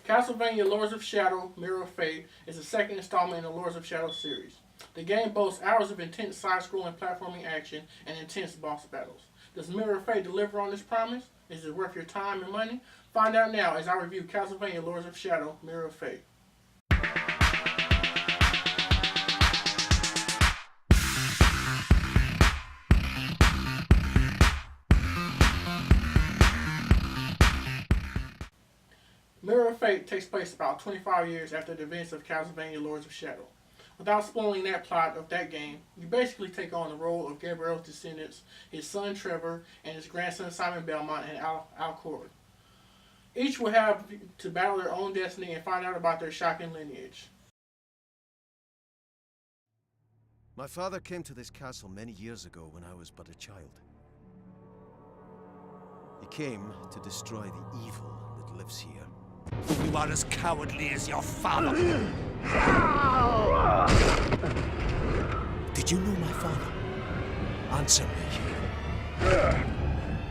Castlevania Lords of Shadow Mirror of Fate is the second installment in the Lords of Shadow series. The game boasts hours of intense side-scrolling platforming action and intense boss battles. Does Mirror of Fate deliver on this promise? Is it worth your time and money? Find out now as I review Castlevania Lords of Shadow Mirror of Fate. Mirror of Fate takes place about 25 years after the events of Castlevania Lords of Shadow. Without spoiling that plot of that game, you basically take on the role of Gabriel's descendants, his son Trevor, and his grandson Simon Belmont and Alcor. Each will have to battle their own destiny and find out about their shocking lineage. My father came to this castle many years ago when I was but a child. He came to destroy the evil that lives here. You are as cowardly as your father. Did you know my father? Answer me.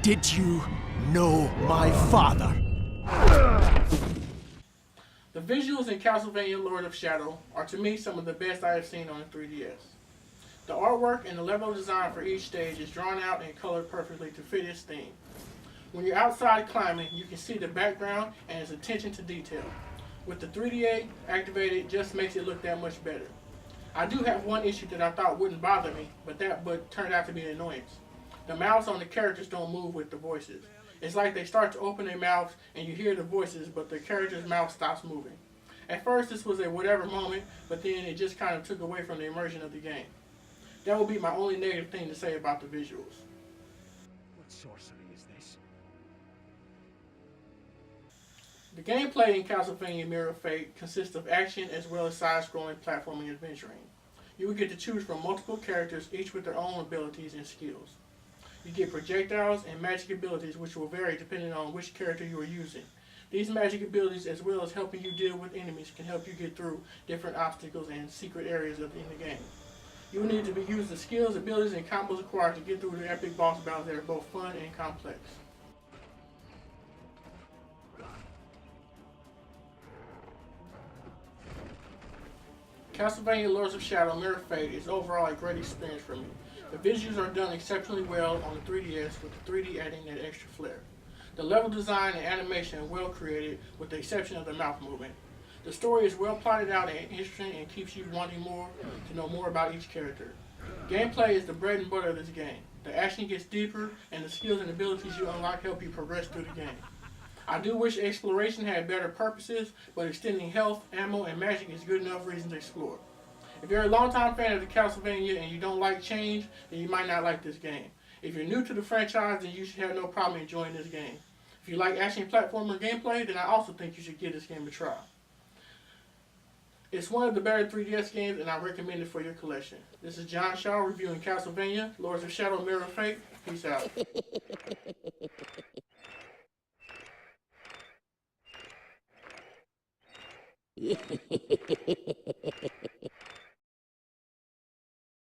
Did you know my father? The visuals in Castlevania Lord of Shadow are to me some of the best I have seen on the 3DS. The artwork and the level design for each stage is drawn out and colored perfectly to fit its theme. When you're outside climbing, you can see the background and its attention to detail. With the 3D activated, it just makes it look that much better. I do have one issue that I thought wouldn't bother me, but turned out to be an annoyance. The mouths on the characters don't move with the voices. It's like they start to open their mouths and you hear the voices, but the character's mouth stops moving. At first this was a whatever moment, but then it just kind of took away from the immersion of the game. That would be my only negative thing to say about the visuals. What sorcery is this? The gameplay in Castlevania Mirror of Fate consists of action as well as side-scrolling platforming adventuring. You will get to choose from multiple characters, each with their own abilities and skills. You get projectiles and magic abilities which will vary depending on which character you are using. These magic abilities, as well as helping you deal with enemies, can help you get through different obstacles and secret areas in the game. You will need to use the skills, abilities, and combos required to get through the epic boss battles that are both fun and complex. Castlevania Lords of Shadow Mirror of Fate is overall a great experience for me. The visuals are done exceptionally well on the 3DS, with the 3D adding that extra flair. The level design and animation are well created, with the exception of the mouth movement. The story is well plotted out and interesting and keeps you wanting more to know more about each character. Gameplay is the bread and butter of this game. The action gets deeper, and the skills and abilities you unlock help you progress through the game. I do wish exploration had better purposes, but extending health, ammo, and magic is good enough reason to explore. If you're a longtime fan of the Castlevania and you don't like change, then you might not like this game. If you're new to the franchise, then you should have no problem enjoying this game. If you like action platformer gameplay, then I also think you should give this game a try. It's one of the better 3DS games, and I recommend it for your collection. This is John Shaw reviewing Castlevania Lords of Shadow Mirror of Fate. Peace out.